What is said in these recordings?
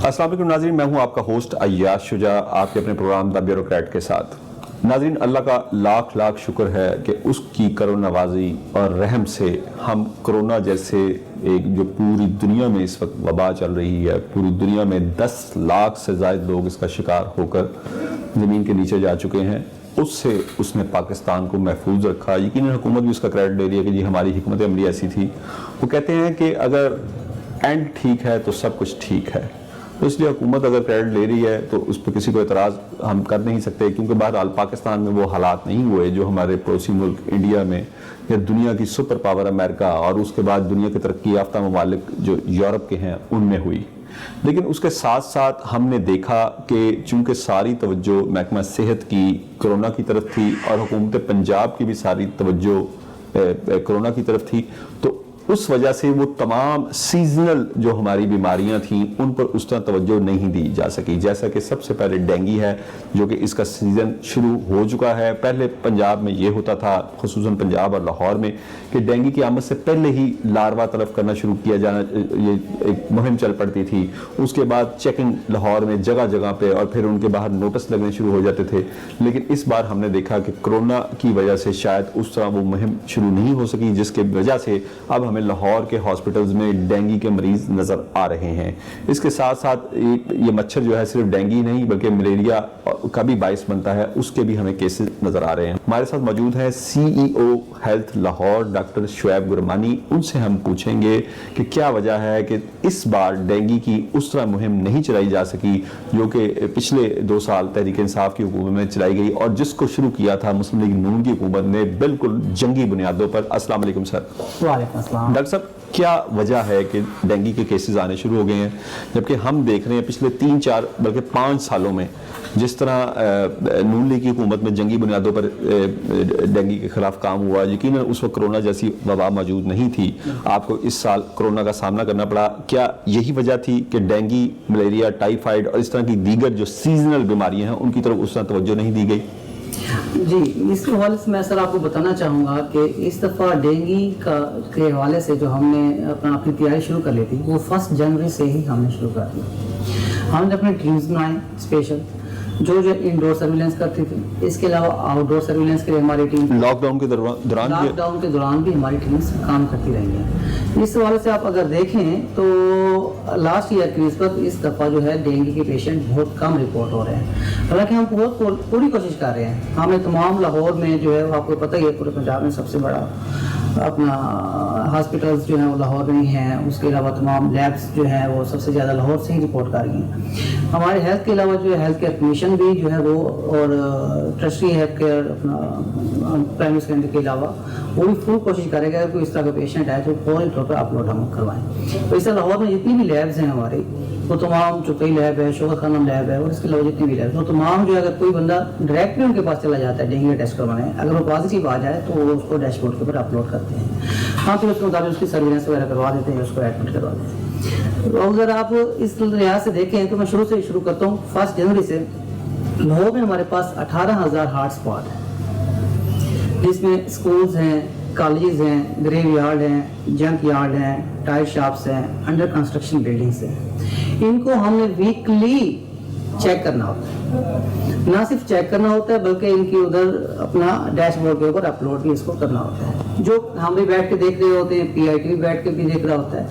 السلام علیکم ناظرین، میں ہوں آپ کا ہوسٹ عیاش شجاع، آپ کے اپنے پروگرام دا بیوروکریٹ کے ساتھ۔ ناظرین، اللہ کا لاکھ لاکھ شکر ہے کہ اس کی کرم نوازی اور رحم سے ہم کرونا جیسے ایک جو پوری دنیا میں اس وقت وبا چل رہی ہے، پوری دنیا میں 10 لاکھ سے زائد لوگ اس کا شکار ہو کر زمین کے نیچے جا چکے ہیں، اس سے اس نے پاکستان کو محفوظ رکھا۔ یقیناً حکومت بھی اس کا کریڈٹ لے رہی ہے کہ جی ہماری حکمت عملی ایسی تھی۔ وہ کہتے ہیں کہ اگر اینڈ ٹھیک ہے تو سب کچھ ٹھیک ہے، تو اس لیے حکومت اگر کریڈٹ لے رہی ہے تو اس پہ کسی کو اعتراض ہم کر نہیں سکتے، کیونکہ بہرحال پاکستان میں وہ حالات نہیں ہوئے جو ہمارے پڑوسی ملک انڈیا میں یا دنیا کی سپر پاور امریکہ اور اس کے بعد دنیا کے ترقی یافتہ ممالک جو یورپ کے ہیں ان میں ہوئی۔ لیکن اس کے ساتھ ساتھ ہم نے دیکھا کہ چونکہ ساری توجہ محکمہ صحت کی کرونا کی طرف تھی اور حکومت پنجاب کی بھی ساری توجہ کرونا کی طرف تھی، تو اس وجہ سے وہ تمام سیزنل جو ہماری بیماریاں تھیں ان پر اس طرح توجہ نہیں دی جا سکی۔ جیسا کہ سب سے پہلے ڈینگی ہے جو کہ اس کا سیزن شروع ہو چکا ہے۔ پہلے پنجاب میں یہ ہوتا تھا، خصوصاً پنجاب اور لاہور میں، کہ ڈینگی کی آمد سے پہلے ہی لاروا تلف کرنا شروع کیا جانا، یہ ایک مہم چل پڑتی تھی۔ اس کے بعد چیکنگ لاہور میں جگہ جگہ پہ، اور پھر ان کے باہر نوٹس لگنے شروع ہو جاتے تھے۔ لیکن اس بار ہم نے دیکھا کہ کرونا کی وجہ سے شاید اس طرح وہ مہم شروع نہیں ہو سکی، جس کی وجہ سے اب ہمیں لاہور کے ہاسپٹلز میں ڈینگی کے مریض نظر آ رہے ہیں۔ اس کے ساتھ ساتھ یہ مچھر جو ہے صرف ڈینگی نہیں بلکہ ملیریا کا بھی باعث بنتا ہے، اس کے بھی ہمیں کیسز نظر آ رہے ہیں۔ ہمارے ساتھ موجود ہیں C E O health Lahore doctor Shoaib Gurmani. ان سے ہم پوچھیں گے کہ کیا وجہ ہے کہ اس بار ڈینگی کی اس طرح مہم نہیں چلائی جا سکی جو کہ پچھلے 2 سال تحریک انصاف کی حکومت میں چلائی گئی، اور جس کو شروع کیا تھا مسلم لیگ نون کی حکومت نے بالکل جنگی بنیادوں پر۔ السلام علیکم سر۔ وعلیکم السلام۔ ڈاکٹر صاحب، کیا وجہ ہے کہ ڈینگی کے کیسز آنے شروع ہو گئے ہیں، جبکہ ہم دیکھ رہے ہیں پچھلے 3-4 بلکہ 5 سالوں میں جس طرح نون لیگ کی حکومت میں جنگی بنیادوں پر ڈینگی کے خلاف کام ہوا، یقیناً اس وقت کرونا جیسی وبا موجود نہیں تھی، آپ کو اس سال کرونا کا سامنا کرنا پڑا۔ کیا یہی وجہ تھی کہ ڈینگی، ملیریا، ٹائیفائڈ اور اس طرح کی دیگر جو سیزنل بیماریاں ہیں ان کی طرف اس طرح توجہ نہیں دی گئی؟ جی، اس کے حوالے سے میں سر آپ کو بتانا چاہوں گا کہ اس دفعہ ڈینگی کے حوالے سے جو ہم نے اپنی تیاری شروع کر لی تھی وہ 1 جنوری سے ہی ہم نے شروع کر دی۔ ہم نے اپنے ٹیمز بنائے اسپیشل جو انڈور سرویلنس کرتی تھی، اس کے علاوہ آؤٹ ڈور سرویلنس کے لیے ہماری ٹیم لاک ڈاؤن کے دوران بھی ہماری ٹیمز کام کرتی رہی ہیں۔ اس حوالے سے آپ اگر دیکھیں تو لاسٹ ایئر کی نسبت اس دفعہ جو ہے ڈینگی کے پیشنٹ بہت کم رپورٹ ہو رہے ہیں، حالانکہ ہم بہت پوری کوشش کر رہے ہیں۔ ہمیں تمام لاہور میں جو ہے آپ کو پتہ ہی ہے پورے پنجاب میں سب سے بڑا اپنا ہاسپٹلز جو ہیں وہ لاہور میں ہی ہیں، اس کے علاوہ تمام لیبس جو ہیں وہ سب سے زیادہ لاہور سے ہی رپورٹ کر رہی ہیں۔ ہمارے ہیلتھ کے علاوہ جو ہے ہیلتھ کیئر کمیشن بھی جو ہے وہ اور ٹرسٹی ہیلتھ کیئر اپنا پرائمری سیکنڈری کے علاوہ وہ بھی فل کوشش کرے گا کہ کوئی اس طرح کا پیشنٹ ہے تو فوری طور پر اپلوڈ ہم کروائیں۔ تو اس طرح لاہور میں جتنی بھی لیبز ہیں ہماری وہ تمام چوکئی لیب ہے، شوکت خانم لیب ہے، اور اس کے علاوہ جتنی بھی لیب وہ تمام جو ہے اگر کوئی بندہ ڈائریکٹلی ان کے پاس چلا جاتا ہے ڈینگی کا ٹیسٹ کروانے، اگر وہ پازیٹیو آ جائے تو وہ اس کو ڈیش بورڈ کے اوپر اپلوڈ کرتے ہیں۔ ہاں، پھر اس کے مطابق اس کی سرویلنس وغیرہ کروا دیتے ہیں، اس کو ایڈمٹ کروا دیتے ہیں۔ اور اگر آپ اس لحاظ سے دیکھیں تو میں شروع کرتا ہوں 1 جنوری سے لاہور میں ہمارے پاس 18,000 ہاٹ اسپاٹ ہیں، جس میں اسکولز ہیں، کالجز ہیں، گریو یارڈ ہیں، جنک یارڈ ہیں، ٹائر شاپس ہیں، انڈر کنسٹرکشن بلڈنگس ہیں۔ ان کو ہم نے ویکلی چیک کرنا ہوتا ہے، نہ صرف چیک کرنا ہوتا ہے بلکہ ان کی ادھر اپنا ڈیش بورڈ کے اوپر اپلوڈ بھی اس کو کرنا ہوتا ہے، جو ہم بھی بیٹھ کے دیکھ رہے ہوتے ہیں، پی آئی ٹی بھی بیٹھ کے بھی دیکھ رہا ہوتا ہے،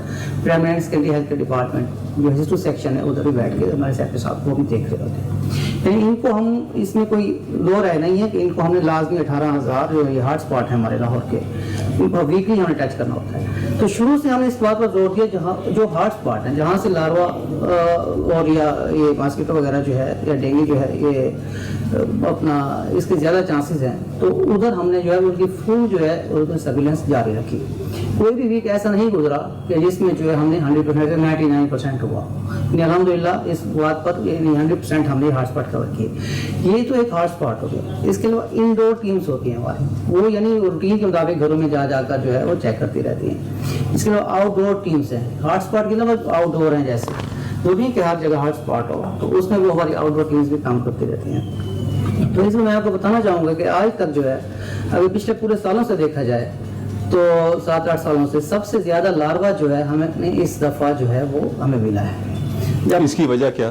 primary and secondary health care department جو ہسٹری سیکشن ہے ادھر بھی بیٹھ کے ہمارے سیکٹر صاحب کو بھی دیکھ رہے ہوتے ہیں۔ یعنی ان کو ہم اس میں کوئی دو رائے نہیں ہے کہ ان کو ہم نے لازمی 18,000 جو یہ ہاٹ اسپاٹ ہیں ہمارے لاہور کے، ان کو ویکلی ہمیں ٹچ کرنا ہوتا ہے۔ تو شروع سے ہم نے اس بات پر زور دیا جہاں جو ہاٹ اسپاٹ ہیں جہاں سے لاروا اور یا یہ ماسکیٹو وغیرہ جو ہے یا ڈینگی جو ہے یہ اپنا اس کے زیادہ چانسز ہیں، تو ادھر ہم نے جو ہے ان کی فل جو ہے سرویلنس جاری رکھی۔ کوئی بھی ویک ایسا نہیں گزرا کہ جس میں جو ہے ہم نے 100% 99% ہوا، یعنی الحمدللہ اس بات پر 100% ہم نے ہاٹ اسپاٹ کور کیے۔ یہ تو ایک ہاٹ اسپاٹ ہو گیا۔ اس کے علاوہ انڈور ٹیمز ہوتی ہیں ہماری، وہ یعنی روٹین کے مطابق گھروں میں جا کر جو ہے وہ چیک کرتی رہتی ہیں۔ اس کے علاوہ آؤٹ ڈور ٹیمز ہیں، ہاٹ اسپاٹ کے علاوہ آؤٹ ڈور ہیں، جیسے وہ نہیں کہ ہر جگہ ہاٹ اسپاٹ ہو تو اس میں وہ ہماری آؤٹ ڈور ٹیمز بھی کام کرتی رہتی ہیں۔ تو اس میں آپ کو بتانا چاہوں گا کہ آج تک جو ہے ابھی پچھلے پورے سالوں سے دیکھا جائے تو 7-8 سالوں سے سب سے زیادہ لاروا جو ہے ہمیں اس دفعہ جو ہے وہ ہمیں ملا ہے۔ اس کی وجہ کیا؟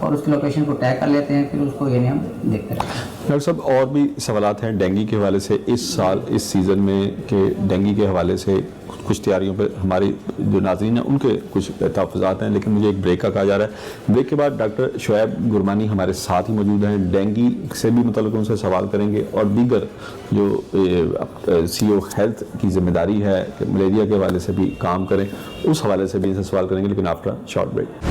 اور اس کی لوکیشن کو ٹیگ کر لیتے ہیں, پھر اس کو یعنی ہم دیکھتے رہتے ہیں. ڈاکٹر صاحب اور بھی سوالات ہیں ڈینگی کے حوالے سے اس سال اس سیزن میں کہ ڈینگی کے حوالے سے کچھ تیاریوں پہ ہماری جو ناظرین ہیں ان کے کچھ تحفظات ہیں, لیکن مجھے ایک بریک کا کہا جا رہا ہے. بریک کے بعد ڈاکٹر شعیب گرمانی ہمارے ساتھ ہی موجود ہیں, ڈینگی سے بھی متعلق ان سے سوال کریں گے اور دیگر جو سی او ہیلتھ کی ذمہ داری ہے کہ ملیریا کے حوالے سے بھی کام کریں, اس حوالے سے بھی ان سے سوال کریں گے, لیکن after short break.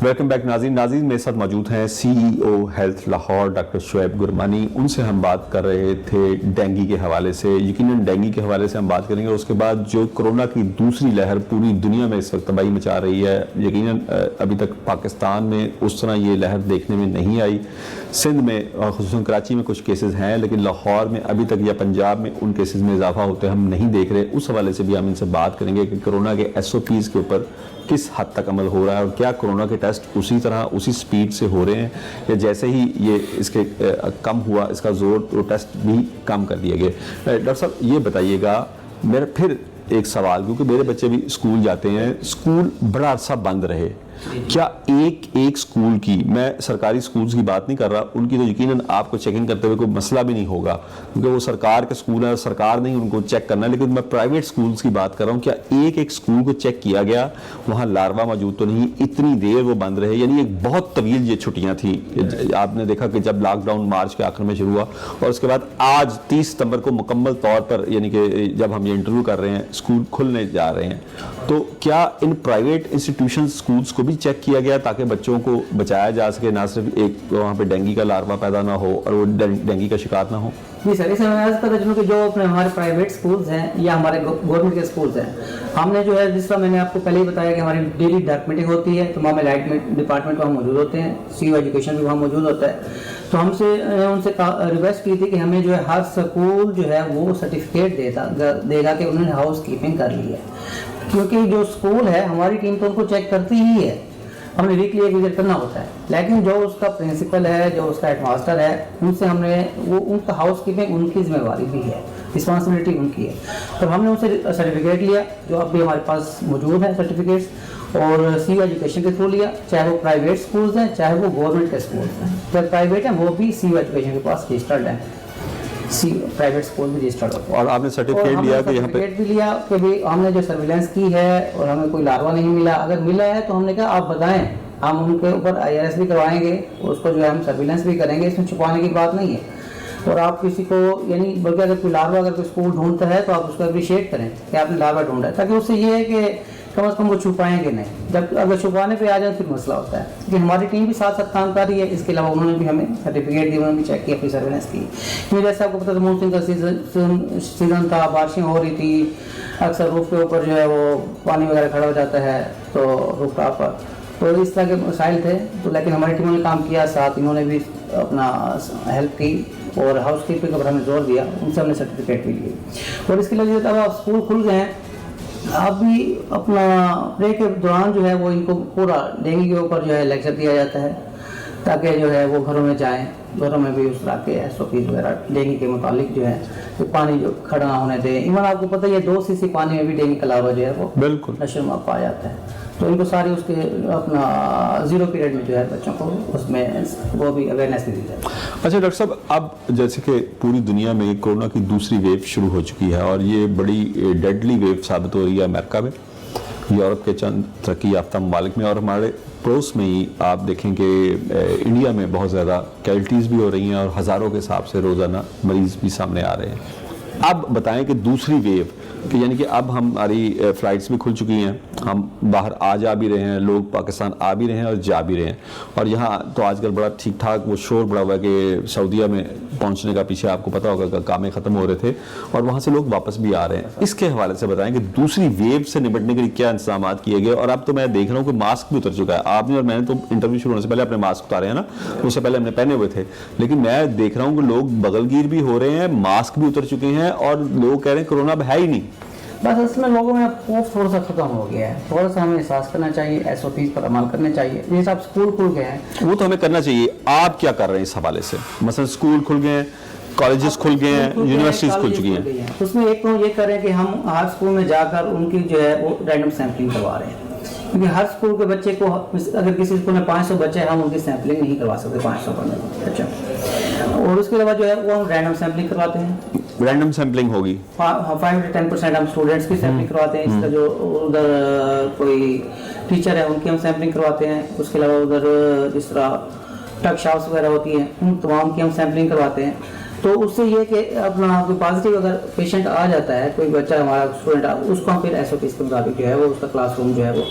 Welcome back ناظرین میرے ساتھ موجود ہیں C E O health Lahore doctor Shoaib Gurmani. ان سے ہم بات کر رہے تھے ڈینگی کے حوالے سے. یقیناً ڈینگی کے حوالے سے ہم بات کریں گے اور اس کے بعد جو کرونا کی دوسری لہر پوری دنیا میں اس وقت تباہی مچا رہی ہے, یقیناً ابھی تک پاکستان میں اس طرح یہ لہر دیکھنے میں نہیں آئی. سندھ میں اور خصوصاً کراچی میں کچھ کیسز ہیں, لیکن لاہور میں ابھی تک یا پنجاب میں ان کیسز میں اضافہ ہوتے ہم نہیں دیکھ رہے. اس حوالے سے بھی ہم ان سے بات کریں گے کہ کرونا کے ایس او پیز کے اوپر کس حد تک عمل ہو رہا ہے اور کیا کرونا کے ٹیسٹ اسی طرح اسی سپیڈ سے ہو رہے ہیں یا جیسے ہی یہ اس کے کم ہوا اس کا زور تو ٹیسٹ بھی کم کر دیے گئے. ڈاکٹر صاحب یہ بتائیے گا, میرا پھر ایک سوال, کیونکہ میرے بچے بھی اسکول جاتے ہیں, اسکول بڑا عرصہ بند رہے, کیا ایک اسکول کی, میں سرکاری اسکولز کی بات نہیں کر رہا, ان کی تو یقیناً آپ کو چیکنگ کرتے ہوئے کوئی مسئلہ بھی نہیں ہوگا کیونکہ وہ سرکار کے اسکول ہیں, سرکار نہیں ان کو چیک کرنا, لیکن میں پرائیویٹ اسکولز کی بات کر رہا ہوں, کیا ایک اسکول کو چیک کیا گیا, وہاں لاروا موجود تو نہیں, اتنی دیر وہ بند رہے؟ یعنی ایک بہت طویل یہ چھٹیاں تھیں, آپ نے دیکھا کہ جب لاک ڈاؤن مارچ کے آخر میں شروع ہوا اور اس کے بعد آج 30 ستمبر کو مکمل طور پر یعنی کہ جب ہم یہ انٹرویو کر رہے ہیں اسکول کھلنے جا رہے ہیں, تو کیا ان پرائیویٹ انسٹیٹیوشن اسکولز کو بھی چیک کیا گیا تاکہ بچوں کو بچایا جا سکے, نہ صرف ایک وہاں پہ ڈینگی کا لاروا پیدا نہ ہو اور وہ ڈینگی کا شکار نہ ہو؟ جی سر, اس میں عرض کرتا چلوں کہ جو اپنے ہمارے پرائیویٹ اسکولز ہیں یا ہمارے گورنمنٹ کے اسکولز ہیں, ہم نے جو ہے جس طرح میں نے آپ کو پہلے ہی بتایا کہ ہماری ڈیلی ڈارک میٹنگ ہوتی ہے, تمام لائٹ ڈپارٹمنٹ وہاں موجود ہوتے ہیں, سی او ایجوکیشن بھی وہاں موجود ہوتا ہے. تو ان سے ریکویسٹ کی تھی کہ ہمیں جو ہے ہر اسکول جو ہے وہ سرٹیفکیٹ دے گا کہ انہوں نے ہاؤس کیپنگ کر لی ہے, کیونکہ جو اسکول ہے ہماری ٹیم تو ان کو چیک کرتی ہی ہے, ہم نے ویکلی ایک وزٹ کرنا ہوتا ہے, لیکن جو اس کا پرنسپل ہے, جو اس کا ہیڈ ماسٹر ہے, ان سے ہم نے وہ ان کا ہاؤس کیپنگ ان کی ذمہ داری بھی ہے, رسپانسبلٹی ان کی ہے. تو ہم نے ان سے سرٹیفکیٹ لیا جو اب بھی ہمارے پاس موجود ہیں سرٹیفکیٹس, اور سی او ایجوکیشن کے تھرو لیا, چاہے وہ پرائیویٹ اسکولز ہیں چاہے وہ گورنمنٹ کے اسکولز ہیں. جو پرائیویٹ ہیں وہ بھی سی او ایجوکیشن کے پاس رجسٹرڈ ہیں, پرائیویٹ اسکول بھی رجسٹرڈ ہوتے ہیں. اور آپ نے سرٹیفکیٹ لیا کہ یہاں پہ بھی لیا کہ ہم نے جو سرویلنس کی ہے اور ہمیں کوئی لاروا نہیں ملا, اگر ملا ہے تو ہم نے کہا آپ بتائیں, ہم ان کے اوپر آئی آر ایس بھی کروائیں گے, اس کو جو ہے ہم سرویلنس بھی کریں گے, اس میں چھپانے کی بات نہیں ہے. اور آپ کسی کو یعنی بلکہ اگر کوئی لاروا اگر کوئی اسکول ڈھونڈتا ہے تو آپ اس کو اپریشیٹ کریں کہ آپ نے لاروا ڈھونڈا ہے, تاکہ اس سے یہ ہے کہ کم از کم وہ چھپائیں گے نہیں. جب اگر چھپانے پہ آ جائیں پھر مسئلہ ہوتا ہے, کیونکہ ہماری ٹیم بھی ساتھ ساتھ کام کر رہی ہے. اس کے علاوہ انہوں نے بھی ہمیں سرٹیفکیٹ دی, انہوں نے بھی چیک کیا, اپنی سرویلنس کی. کیونکہ جیسے آپ کو پتا تھا مونسون کا سیزن تھا, بارشیں ہو رہی تھی, اکثر روف کے اوپر جو ہے وہ پانی وغیرہ کھڑا ہو جاتا ہے تو روف ٹاپ پر, تو اس طرح کے مسائل تھے. تو لیکن ہماری ٹیموں نے کام کیا, ساتھ انہوں نے بھی اپنا ہیلپ کی اور ہاؤس کیپنگ پر ہمیں زور دیا, ان سے ہم نے سرٹیفکیٹ بھی لیے. اور اس کے لیے اب اسکول کھل گئے ہیں, اب بھی اپنا بریک کے دوران جو ہے وہ ان کو پورا ڈینگی کے اوپر جو ہے لیکچر دیا جاتا ہے, تاکہ جو ہے وہ گھروں میں جائیں, گھروں میں بھی اس طرح کے ایس او پیز وغیرہ ڈینگی کے متعلق جو ہے تو پانی جو کھڑا نہ ہونے دیں. ایون آپ کو پتہ ہے 2 cc پانی میں بھی ڈینگی کا لاروا جو ہے وہ بالکل نشر میں پایا جاتا ہے. تو ان کو ساری اس کے اپنا 0 پیریڈ میں جو ہے بچوں کو اس میں وہ بھی اویئرنیس بھی دی جاتی ہے. اچھا ڈاکٹر صاحب, اب جیسے کہ پوری دنیا میں کورونا کی دوسری ویو شروع ہو چکی ہے اور یہ بڑی ڈیڈلی ویو ثابت ہو رہی ہے امریکہ میں, یورپ کے چند ترقی یافتہ ممالک میں, اور ہمارے پڑوس میں ہی آپ دیکھیں کہ انڈیا میں بہت زیادہ کیجویلٹیز بھی ہو رہی ہیں اور ہزاروں کے حساب سے روزانہ مریض بھی سامنے آ رہے ہیں. اب بتائیں کہ دوسری ویو کہ یعنی کہ اب ہماری فلائٹس بھی کھل چکی ہیں, ہم باہر آ جا بھی رہے ہیں, لوگ پاکستان آ بھی رہے ہیں اور جا بھی رہے ہیں, اور یہاں تو آج کل بڑا ٹھیک ٹھاک وہ شور بڑا ہوا ہے کہ سعودیہ میں پہنچنے کا پیچھے آپ کو پتا ہوگا کہ کامیں ختم ہو رہے تھے اور وہاں سے لوگ واپس بھی آ رہے ہیں. اس کے حوالے سے بتائیں کہ دوسری ویو سے نمٹنے کے لیے کیا انتظامات کیے گئے. اور اب تو میں دیکھ رہا ہوں کہ ماسک بھی اتر چکا ہے, آپ نے اور میں نے تو انٹرویو شروع ہونے سے پہلے اپنے ماسک اتارے ہیں نا, اس سے پہلے ہم نے پہنے ہوئے تھے, لیکن میں دیکھ رہا ہوں کہ لوگ بغل گیر بھی ہو رہے ہیں, ماسک بھی اتر چکے ہیں اور لوگ کہہ رہے ہیں کرونا اب ہے ہی نہیں. بس اس میں لوگوں میں خوف تھوڑا سا ختم ہو گیا ہے, تھوڑا سا ہمیں احساس کرنا چاہیے, ایس او پیز پر عمل کرنے چاہیے. جیسے آپ اسکول کھل گئے ہیں وہ تو ہمیں کرنا چاہیے, آپ کیا کر رہے ہیں اس حوالے سے؟ مثلا اسکول کھل گئے ہیں, کالجز کھل گئے ہیں, یونیورسٹیز کھل چکی ہیں. اس میں ایک تو یہ کر رہے ہیں کہ ہم ہر اسکول میں جا کر ان کی جو ہے وہ رینڈم سیمپلنگ کروا رہے ہیں, کیونکہ ہر اسکول کے بچے کو, اگر کسی اسکول میں 500 بچے ہیں, ہم ان کی سیمپلنگ نہیں کروا سکتے 500 پر. اچھا, اور اس کے علاوہ جو ہے وہ ہم رینڈم سیمپلنگ کرواتے ہیں. رینڈم سیمپلنگ ہوگی 5 سے 10% ہم اسٹوڈنٹس کی سیمپلنگ کرواتے ہیں. اس کا جو ادھر کوئی ٹیچر ہے ان کی ہم سیمپلنگ کرواتے ہیں. اس کے علاوہ ادھر جس طرح ٹک شاپس وغیرہ ہوتی ہیں ان تمام کی ہم سیمپلنگ کرواتے ہیں. تو اس سے یہ کہ اپنا کوئی پازیٹیو اگر پیشنٹ آ جاتا ہے, کوئی بچہ ہمارا اسٹوڈنٹ, اس کو ہم پھر SOPs کے مطابق جو ہے وہ اس کا کلاس روم جو ہے وہ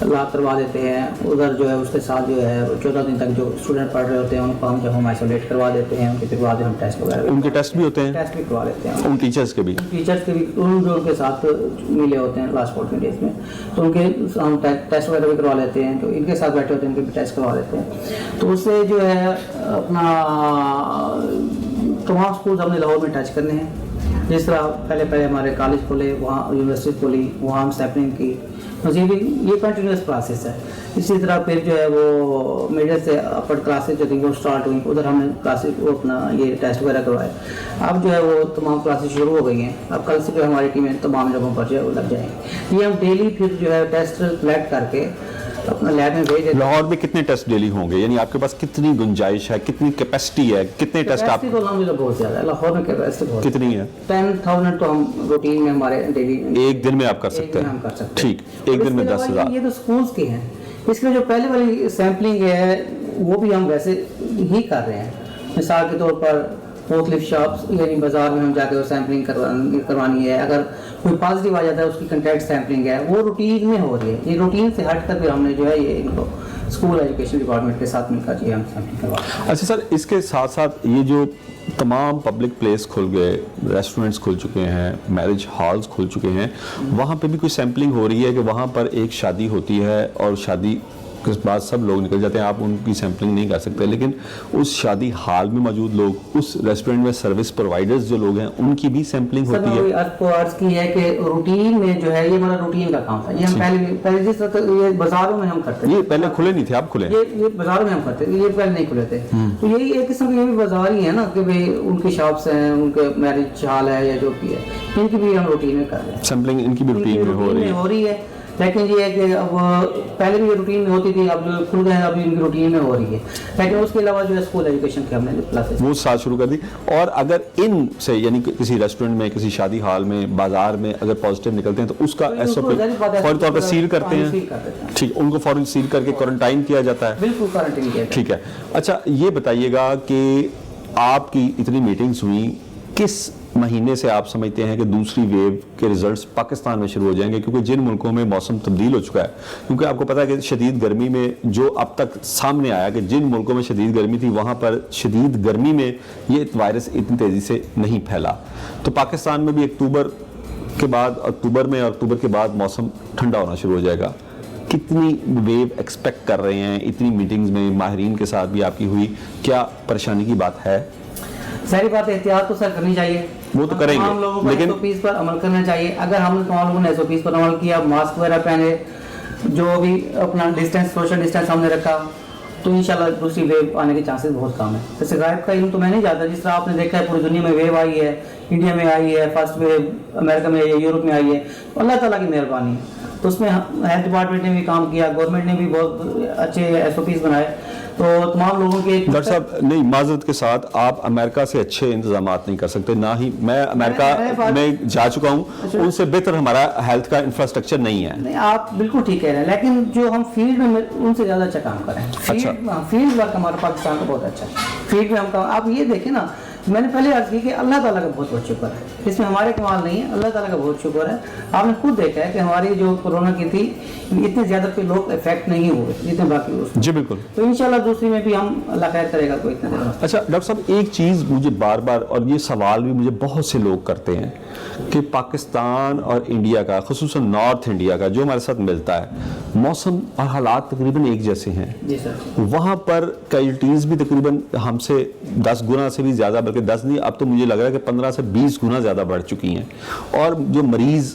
لاک کروا دیتے ہیں. ادھر جو ہے اس کے ساتھ جو ہے 14 دن تک جو اسٹوڈنٹ پڑھ رہے ہوتے ہیں ان کو ہم جب ہم آئسولیٹ کروا دیتے ہیں. ان کے پھر بعد ہم ٹیسٹ وغیرہ, ان کے ٹیسٹ بھی ہوتے ہیں, ٹیسٹ بھی کروا لیتے ہیں. ان ٹیچرس کے بھی ان جو ان کے ساتھ ملے ہوتے ہیں لاسٹ 14 ڈیز میں, تو ان کے ہم ٹیسٹ وغیرہ بھی کروا لیتے ہیں. تو ان کے ساتھ بیٹھے ہوتے ہیں ان کے بھی ٹیسٹ کروا لیتے ہیں. تو اس سے جو ہے اپنا تمام اسکولز ہم نے لاہور میں ٹچ کرنے ہیں. جس طرح پہلے ہمارے کالج کھولے, وہاں یونیورسٹی کھولی, وہاں ہم سیمپلنگ کی. مزید یہ کنٹینیوس پروسیس ہے. اسی طرح پھر جو ہے وہ میڈل سے اپر کلاسز جو تھیں وہ اسٹارٹ ہوئی, ادھر ہم نے کلاسز وہ اپنا یہ ٹیسٹ وغیرہ کروائے. اب جو ہے وہ تمام کلاسز شروع ہو گئی ہیں. اب کل سے جو ہماری ٹیمیں تمام جگہوں پر جو ہے وہ لگ جائیں گی. یہ ہم ڈیلی پھر جو ہے ٹیسٹ کلیکٹ کر کے اپنا لیب میں بھیج دیتے. لاہور میں کتنے ٹیسٹ ڈیلی ہوں گے, یعنی آپ کے پاس کتنی گنجائش ہے, کتنی کیپیسٹی ہے, کتنے ٹیسٹ آپ؟ تو الحمدللہ بہت زیادہ ہے لاہور میں. کیپیسٹی بہت کتنی ہے؟ 10,000 تو ہم روٹین میں ہمارے ڈیلی ایک دن میں آپ کر سکتے ہیں. ٹھیک, ایک دن میں 10,000. یہ تو اسکولس کے ہیں. اس کے جو پہلے والی سیمپلنگ ہے وہ بھی ہم ویسے ہی کر رہے ہیں. مثال کے طور پر مختلف شاپس یعنی بازار میں ہم جا کے سیمپلنگ کروانی ہے. اگر کوئی پازیٹیو آ جاتا ہے اس کی کنٹیکٹ سیمپلنگ ہے, وہ روٹین میں ہو رہی ہے. یہ روٹین سے ہٹ کر پھر ہم نے جو ہے یہ ان کو اسکول ایجوکیشن ڈپارٹمنٹ کے ساتھ مل کر یہ ہم سیمپلنگ کرواتے ہیں. اچھا سر, اس کے ساتھ ساتھ یہ جو تمام پبلک پلیس کھل گئے, ریسٹورنٹس کھل چکے ہیں, میرج ہالز کھل چکے ہیں, وہاں پہ بھی کوئی سیمپلنگ ہو رہی ہے کہ وہاں پر ایک شادی ہوتی ہے اور شادی کے بعد سب لوگ نکل جاتے ہیں, آپ ان کی سیمپلنگ نہیں کر سکتے, لیکن اس شادی ہال میں موجود لوگ, اس ریسٹورنٹ میں سروس پرووائڈرز جو لوگ ہیں ان کی بھی سیمپلنگ ہوتی ہے؟ سر کو عرض کی ہے کہ روٹین میں جو ہے یہ ہمارا روٹین کا کام تھا. یہ ہم پہلے جس طرح یہ بازاروں میں ہم کرتے تھے, یہ پہلے کھلے نہیں تھے, آپ کھلے؟ یہ بازاروں میں ہم کرتے تھے, یہ پہلے نہیں کھلے تھے. تو یہی ایک قسم کے یہ بھی بازار ہی ہے نا کہ بھائی ان کی شاپس ہیں, ان کے میرج ہال ہے یا جو بھی ہے, ان کی بھی ہم روٹین میں کر رہے ہیں. سیمپلنگ ان کی بھی روٹین میں ہو رہی ہے. لیکن یہ ہے کہ اب پہلے بھی یہ روٹین میں ہوتی تھی, اب جو کھل گئے ہیں اب ان کی روٹین میں ہو رہی ہے. لیکن اس کے علاوہ جو ہے اسکول ایجوکیشن کے ہم نے کلاسز وہ ساتھ شروع کر دی. اور اگر ان سے یعنی کسی ریسٹورنٹ میں, کسی شادی ہال میں, بازار میں اگر پازیٹیو نکلتے ہیں تو اس کا SOP فوری طور پر سیل کرتے ہیں؟ ٹھیک, ان کو فوراً سیل کر کے کوارنٹائن کیا جاتا ہے؟ بالکل کوارنٹائن کیا. ٹھیک ہے. اچھا یہ بتائیے گا کہ آپ کی اتنی میٹنگز ہوئیں, کس مہینے سے آپ سمجھتے ہیں کہ دوسری ویو کے ریزلٹس پاکستان میں شروع ہو جائیں گے؟ کیونکہ جن ملکوں میں موسم تبدیل ہو چکا ہے, کیونکہ آپ کو پتا ہے کہ شدید گرمی میں جو اب تک سامنے آیا کہ جن ملکوں میں شدید گرمی تھی وہاں پر شدید گرمی میں یہ وائرس اتنی تیزی سے نہیں پھیلا. تو پاکستان میں بھی اکتوبر کے بعد موسم ٹھنڈا ہونا شروع ہو جائے گا. کتنی ویو ایکسپیکٹ کر رہے ہیں؟ اتنی میٹنگز میں ماہرین کے ساتھ بھی آپ کی ہوئی, کیا پریشانی کی بات ہے؟ ساری بات احتیاط تو سر کرنی چاہیے, وہ تو کریں گے, لیکن SOPs پر عمل کرنا چاہیے. اگر ہم تمام لوگوں نے SOPs پر عمل کیا, ماسک وغیرہ پہنے, جو بھی اپنا ڈسٹینس, سوشل ڈسٹینس ہم نے رکھا, تو انشاءاللہ دوسری ویو آنے کے چانسز بہت کم ہیں. جیسے غائب کا علم تو میں نہیں جانتا, جس طرح آپ نے دیکھا ہے پوری دنیا میں ویو آئی ہے, انڈیا میں آئی ہے, فرسٹ ویو امریکہ میں آئی ہے, یورپ میں آئی ہے, اللہ تعالیٰ کی مہربانی ہے. تو اس میں ہیلتھ ڈپارٹمنٹ نے بھی کام کیا, گورنمنٹ نے بھی بہت اچھے SOPs بنائے. تو تمام لوگوں کے ڈاکٹر صاحب نہیں, معذرت کے ساتھ, آپ امریکہ سے اچھے انتظامات نہیں کر سکتے, نہ ہی میں امریکہ میں جا چکا ہوں, ان سے بہتر ہمارا ہیلتھ کا انفراسٹرکچر نہیں ہے. نہیں, آپ بالکل ٹھیک کہہ رہے ہیں, لیکن جو ہم فیلڈ میں ان سے زیادہ اچھا کام کریں. فیلڈ ورک ہمارا پاکستان کا بہت اچھا ہے. فیلڈ میں ہم کام, آپ یہ دیکھیں نا, میں نے پہلے عرض کی کہ اللہ تعالیٰ کا بہت بہت شکر ہے, اس میں ہمارے کمال نہیں ہے, اللہ تعالیٰ کا بہت شکر ہے. آپ نے خود دیکھا ہے کہ ہماری جو کورونا کی تھی اتنے زیادہ پہ لوگ افیکٹ نہیں ہوئے جتنے باقی. جی بالکل. تو انشاءاللہ دوسری میں بھی ہم اللہ خیر کرے گا, کوئی اتنا زیادہ. اچھا ڈاکٹر صاحب, ایک چیز مجھے بار بار, اور یہ سوال بھی مجھے بہت سے لوگ کرتے ہیں کہ پاکستان اور انڈیا کا, خصوصاً نارتھ انڈیا کا جو ہمارے ساتھ ملتا ہے, موسم اور حالات تقریباً ایک جیسے ہیں. جی سر. وہاں پر کیجویلٹیز بھی تقریباً ہم سے 10 گنا سے بھی زیادہ, بلکہ 10 نہیں, اب تو مجھے لگ رہا ہے کہ 15 سے 20 گنا زیادہ بڑھ چکی ہیں, اور جو مریض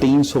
300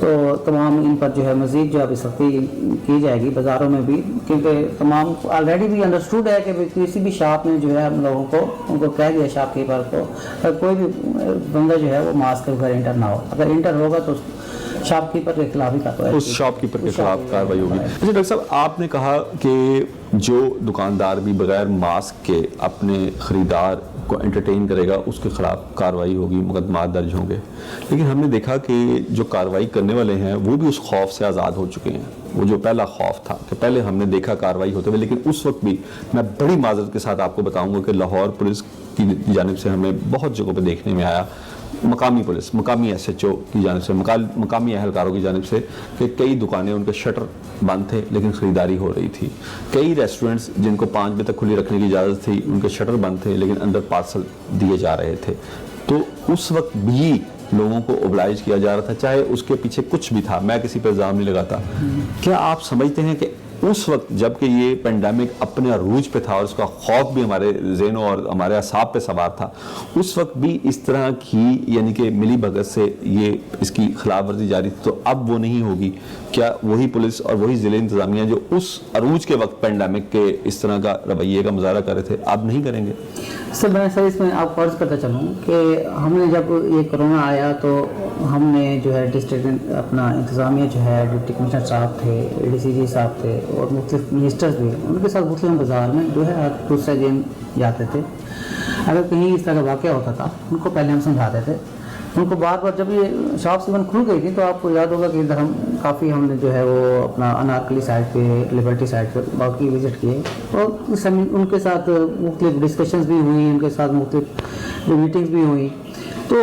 تو تمام ان پر جو ہے مزید جو ابھی سختی کی جائے گی بازاروں میں بھی، کیونکہ تمام آلریڈی بھی انڈرسٹوڈ ہے کہ کسی بھی شاپ میں جو ہے ہم لوگوں کو ان کو کہہ دیا شاپ کیپر کو کوئی بھی بندہ جو ہے وہ ماسک کے بغیر انٹر نہ ہو، اگر انٹر ہوگا تو شاپ کیپر کے خلاف ہی کارروائی، اس شاپ کیپر کے خلاف کارروائی ہوگی۔ اچھا ڈاکٹر صاحب، آپ نے کہا کہ جو دکاندار بھی بغیر ماسک کے اپنے خریدار کو انٹرٹین کرے گا اس کے خلاف کارروائی ہوگی، مقدمات درج ہوں گے، لیکن ہم نے دیکھا کہ جو کارروائی کرنے والے ہیں وہ بھی اس خوف سے آزاد ہو چکے ہیں۔ وہ جو پہلا خوف تھا کہ پہلے ہم نے دیکھا کارروائی ہوتے ہوئے، لیکن اس وقت بھی میں بڑی معذرت کے ساتھ آپ کو بتاؤں گا کہ لاہور پولیس کی جانب سے ہمیں بہت جگہوں پہ دیکھنے میں آیا، مقامی پولیس، مقامی ایس ایچ او کی جانب سے، مقامی اہلکاروں کی جانب سے، کہ کئی دکانیں ان کے شٹر بند تھے لیکن خریداری ہو رہی تھی، کئی ریسٹورنٹس جن کو 5 بجے تک کھلی رکھنے کی اجازت تھی ان کے شٹر بند تھے لیکن اندر پارسل دیے جا رہے تھے۔ تو اس وقت بھی لوگوں کو اوبلائج کیا جا رہا تھا، چاہے اس کے پیچھے کچھ بھی تھا، میں کسی پہ الزام نہیں لگاتا۔ کیا آپ سمجھتے ہیں کہ اس وقت جب کہ یہ پینڈیمک اپنے عروج پہ تھا اور اس کا خوف بھی ہمارے ذہنوں اور ہمارے اعصاب پہ سوار تھا، اس وقت بھی اس طرح کی یعنی کہ ملی بھگت سے یہ اس کی خلاف ورزی جاری تھی، تو اب وہ نہیں ہوگی؟ کیا وہی پولیس اور وہی ضلع انتظامیہ جو اس عروج کے وقت پینڈیمک کے اس طرح کا رویے کا مظاہرہ کر رہے تھے اب نہیں کریں گے؟ سر میں اس میں آپ فرض کرتا چلوں کہ ہم نے جب یہ کرونا آیا تو ہم نے جو ہے ڈسٹرکٹ اپنا انتظامیہ جو ہے ڈپٹی کمشنر صاحب تھے، اے ڈی سی جی صاحب تھے اور مختلف منسٹرز بھی، ان کے ساتھ مختلف بازار میں جو ہے دوسرے دن جاتے تھے، اگر کہیں اس طرح کا واقعہ ہوتا تھا ان کو پہلے ہم سمجھاتے تھے، ان کو بار بار جب یہ شاپس ایون کھل گئی تھی تو آپ کو یاد ہوگا کہ ادھر ہم نے جو ہے وہ اپنا انارکلی سائڈ پہ، لبرٹی سائڈ پہ باقی وزٹ کیے اور ان کے ساتھ مختلف ڈسکشنز بھی ہوئی، ان کے ساتھ مختلف میٹنگز بھی ہوئی، تو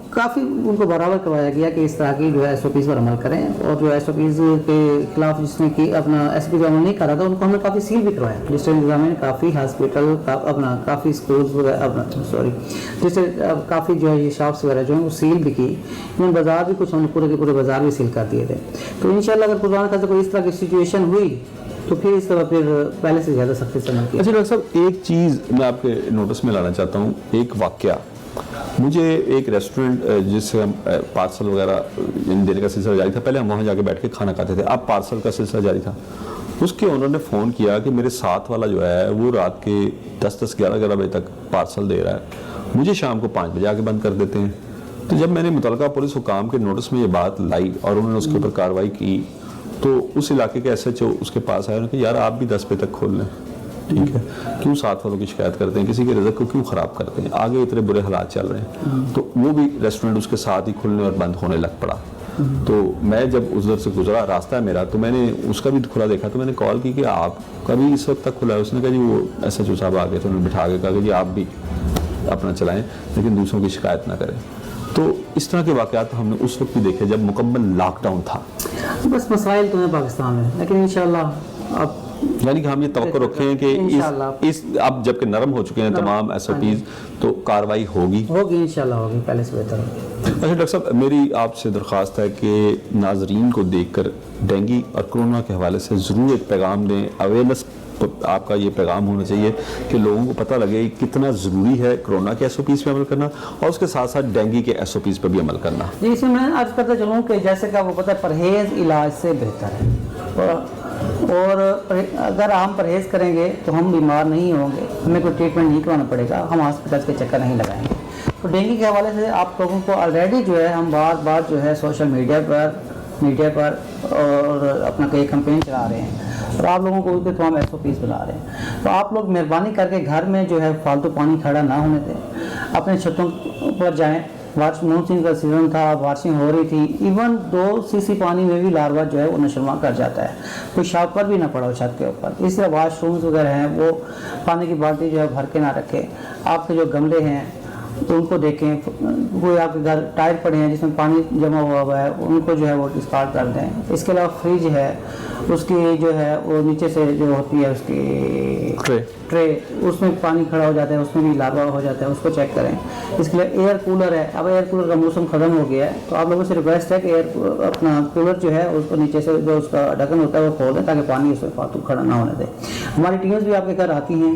کافی ان کو برابر کروایا گیا کہ اس طرح کی جو ہے ایس او پیز پر عمل کریں، اور جو ایس او پیز کے خلاف جس نے کی اپنا ایس پی کا عمل نہیں کرا تھا ان کو ہم نے کافی سیل بھی کروایا۔ ڈسٹرکٹ انتظامیہ نے کافی ہاسپٹل اپنا کافی اسکولس وغیرہ کافی جو ہے یہ شاپس وغیرہ جو ہیں وہ سیل بھی کی، بازار بھی کچھ ہم نے پورے کے پورے بازار بھی سیل کر دیے تھے۔ تو انشاءاللہ اگر خدا نہ خاصہ کوئی اس طرح کی سچویشن ہوئی تو پھر اس طرح پھر پہلے سے زیادہ سختی سے عمل کیا۔ اچھا ڈاکٹر صاحب، ایک چیز میں آپ کے نوٹس میں لانا چاہتا ہوں، ایک واقعہ، مجھے ایک ریسٹورنٹ جس سے ہم پارسل وغیرہ دینے کا سلسلہ جاری تھا، پہلے ہم وہاں جا کے بیٹھ کے کھانا کھاتے تھے، اب پارسل کا سلسلہ جاری تھا، اس کے انہوں نے فون کیا کہ میرے ساتھ والا جو ہے وہ رات کے 10-11 بجے تک پارسل دے رہا ہے، مجھے شام کو 5 بجے آ کے بند کر دیتے ہیں۔ تو جب میں نے متعلقہ پولیس حکام کے نوٹس میں یہ بات لائی اور انہوں نے اس کے اوپر کارروائی کی تو اس علاقے کے ایس ایچ او اس کے پاس آئے، انہوں نے کہا یار آپ بھی 10 بجے تک کھول لیں، ٹھیک ہے، کیوں ساتھ والوں کی شکایت کرتے ہیں، کسی کے رزق کو کیوں خراب کرتے ہیں، آگے اتنے برے حالات چل رہے ہیں۔ تو وہ بھی ریسٹورنٹ اس کے ساتھ ہی کھلنے اور بند ہونے لگ پڑا۔ تو میں جب ادھر سے گزرا، راستہ ہے میرا، تو میں نے اس کا بھی کھلا دیکھا، تو میں نے کال کی کہ آپ کا بھی اس وقت تک کھلا ہے؟ اس نے کہا جی وہ ایس ایچ او صاحب آ گئے تھے، انہوں نے بٹھا کے کہا کہ جی آپ بھی اپنا چلائیں لیکن دوسروں کی شکایت نہ کریں۔ تو اس طرح کے واقعات ہم نے اس وقت بھی دیکھے جب مکمل لاک ڈاؤن تھا۔ بس مسائل تو ہیں پاکستان میں، لیکن انشاءاللہ اب یعنی کہ ہم یہ توقع رکھیں کہ اس اب جب کہ نرم ہو چکے ہیں تمام ایس او پیز تو کارروائی ہوگی انشاءاللہ ہوگی، پہلے سے بہتر ہوگی۔ اچھا ڈاکٹر صاحب، میری آپ سے درخواست ہے کہ ناظرین کو دیکھ کر ڈینگی اور کرونا کے حوالے سے ضرور ایک پیغام دیں، اویئرنیس آپ کا یہ پیغام ہونا چاہیے کہ لوگوں کو پتہ لگے کتنا ضروری ہے کرونا کے ایس او پیز پہ عمل کرنا اور اس کے ساتھ ساتھ ڈینگی کے ایس او پیز پہ بھی عمل کرنا۔ جی، اس میں میں عرض کرتا چلوں کہ جیسے کہ آپ کو پتہ ہے پرہیز علاج سے بہتر ہے، اور اگر ہم پرہیز کریں گے تو ہم بیمار نہیں ہوں گے، ہمیں کوئی ٹریٹمنٹ نہیں کروانا پڑے گا، ہم ہاسپٹل کے چکر نہیں لگائیں گے۔ تو ڈینگی کے حوالے سے آپ لوگوں کو آلریڈی جو ہے ہم بار بار جو ہے سوشل میڈیا پر اور اپنا کئی کمپین چلا رہے ہیں اور آپ لوگوں کو تو ہم ایس او پیز بنا رہے ہیں۔ تو آپ لوگ مہربانی کر کے گھر میں جو ہے فالتو پانی کھڑا نہ ہونے دیں، اپنے چھتوں پر جائیں، مونسون کا سیزن تھا، بارشیں ہو رہی تھی، ایون 2 cc پانی میں بھی لاروا جو ہے وہ نشوما کر جاتا ہے، کوئی شاپ پر بھی نہ پڑا ہو چھت کے اوپر۔ اس طرح واش رومز وغیرہ ہیں وہ پانی کی بالٹی جو ہے بھر کے نہ رکھیں، آپ کے جو گملے ہیں تو ان کو دیکھیں، کوئی آپ کے گھر ٹائر پڑے ہیں جس میں پانی جمع ہوا ہے ان کو جو ہے وہ ڈسکارڈ کر دیں۔ اس کے علاوہ فریج ہے، اس کی جو ہے وہ نیچے سے جو ہوتی ہے اس کی ٹرے، اس میں پانی کھڑا ہو جاتا ہے، اس میں بھی لاروا ہو جاتا ہے، اس کو چیک کریں۔ اس کے لیے ایئر کولر ہے، اب ایئر کولر کا موسم ختم ہو گیا ہے تو آپ لوگوں سے ریکویسٹ ہے کہ اپنا کولر جو ہے اس کو نیچے سے جو اس کا ڈھکن ہوتا ہے وہ کھول دیں تاکہ پانی اس میں فالتو کھڑا نہ ہونے دیں۔ ہماری ٹیمز بھی آپ کے گھر آتی ہیں،